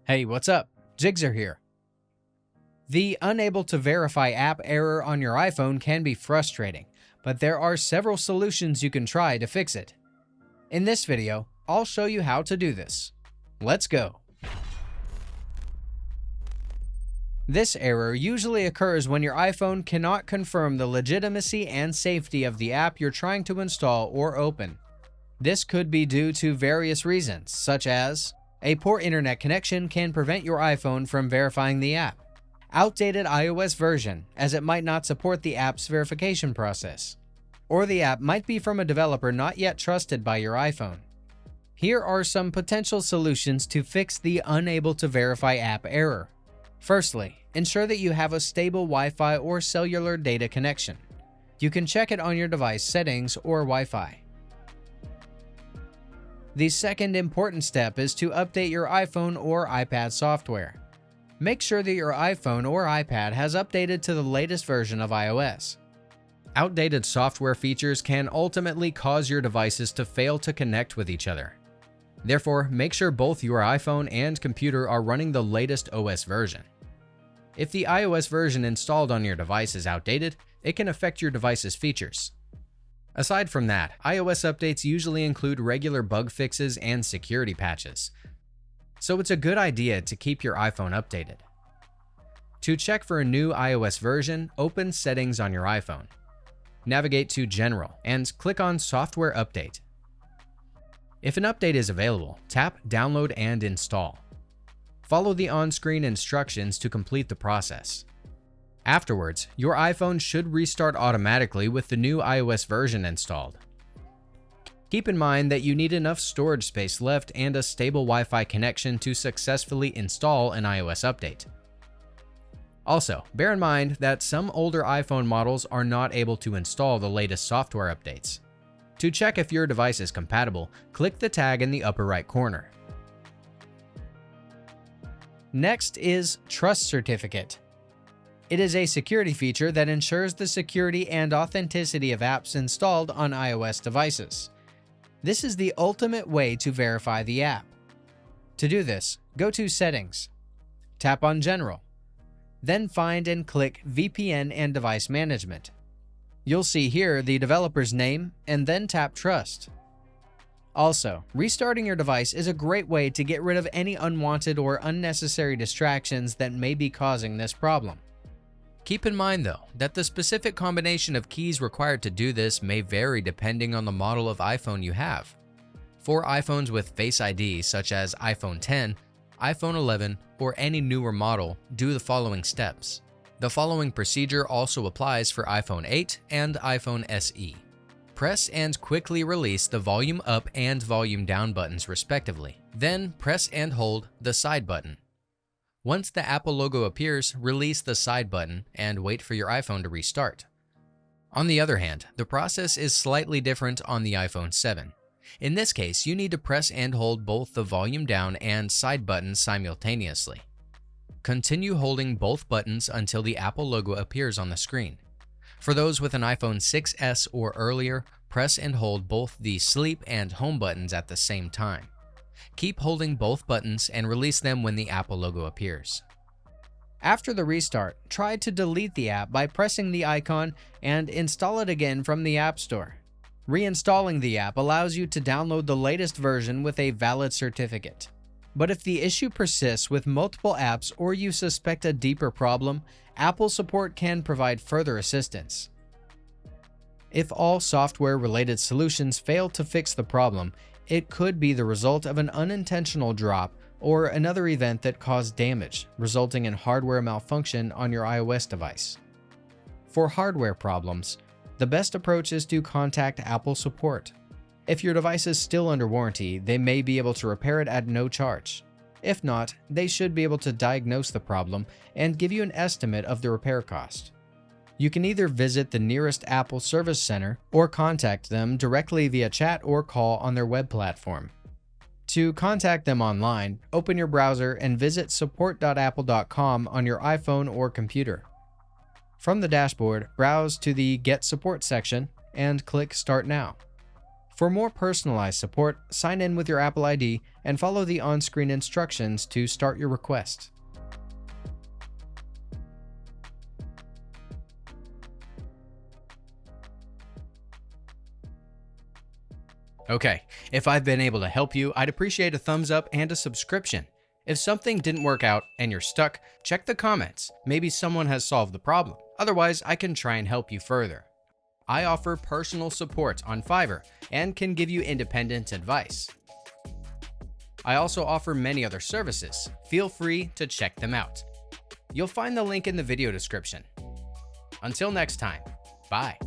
Hey, what's up? Jigxor here. The unable to verify app error on your iPhone can be frustrating, but there are several solutions you can try to fix it. In this video, I'll show you how to do this. Let's go. This error usually occurs when your iPhone cannot confirm the legitimacy and safety of the app you're trying to install or open. This could be due to various reasons, such as a poor internet connection can prevent your iPhone from verifying the app, outdated iOS version, as it might not support the app's verification process, or the app might be from a developer not yet trusted by your iPhone. Here are some potential solutions to fix the unable to verify app error. Firstly, ensure that you have a stable Wi-Fi or cellular data connection. You can check it on your device settings or Wi-Fi. The second important step is to update your iPhone or iPad software. Make sure that your iPhone or iPad has updated to the latest version of iOS. Outdated software features can ultimately cause your devices to fail to connect with each other. Therefore, make sure both your iPhone and computer are running the latest OS version. If the iOS version installed on your device is outdated, it can affect your device's features. Aside from that, iOS updates usually include regular bug fixes and security patches, so it's a good idea to keep your iPhone updated. To check for a new iOS version, open Settings on your iPhone. Navigate to General and click on Software Update. If an update is available, tap Download and Install. Follow the on-screen instructions to complete the process. Afterwards, your iPhone should restart automatically with the new iOS version installed. Keep in mind that you need enough storage space left and a stable Wi-Fi connection to successfully install an iOS update. Also, bear in mind that some older iPhone models are not able to install the latest software updates. To check if your device is compatible, click the tag in the upper right corner. Next is Trust Certificate. It is a security feature that ensures the security and authenticity of apps installed on iOS devices. This is the ultimate way to verify the app. To do this, go to Settings, tap on General, then find and click VPN and Device Management. You'll see here the developer's name and then tap Trust. Also, restarting your device is a great way to get rid of any unwanted or unnecessary distractions that may be causing this problem. Keep in mind though, that the specific combination of keys required to do this may vary depending on the model of iPhone you have. For iPhones with Face ID such as iPhone 10, iPhone 11, or any newer model, do the following steps. The following procedure also applies for iPhone 8 and iPhone SE. Press and quickly release the volume up and volume down buttons respectively. Then press and hold the side button. Once the Apple logo appears, release the side button and wait for your iPhone to restart. On the other hand, the process is slightly different on the iPhone 7. In this case, you need to press and hold both the volume down and side buttons simultaneously. Continue holding both buttons until the Apple logo appears on the screen. For those with an iPhone 6s or earlier, press and hold both the sleep and home buttons at the same time. Keep holding both buttons and release them when the Apple logo appears. After the restart, try to delete the app by pressing the icon and install it again from the App Store. Reinstalling the app allows you to download the latest version with a valid certificate. But if the issue persists with multiple apps or you suspect a deeper problem, Apple support can provide further assistance. If all software-related solutions fail to fix the problem, it could be the result of an unintentional drop or another event that caused damage, resulting in hardware malfunction on your iOS device. For hardware problems, the best approach is to contact Apple support. If your device is still under warranty, they may be able to repair it at no charge. If not, they should be able to diagnose the problem and give you an estimate of the repair cost. You can either visit the nearest Apple Service Center or contact them directly via chat or call on their web platform. To contact them online, open your browser and visit support.apple.com on your iPhone or computer. From the dashboard, browse to the Get Support section and click Start Now. For more personalized support, sign in with your Apple ID and follow the on-screen instructions to start your request. Okay, if I've been able to help you, I'd appreciate a thumbs up and a subscription. If something didn't work out and you're stuck, check the comments. Maybe someone has solved the problem. Otherwise, I can try and help you further. I offer personal support on Fiverr and can give you independent advice. I also offer many other services. Feel free to check them out. You'll find the link in the video description. Until next time, bye.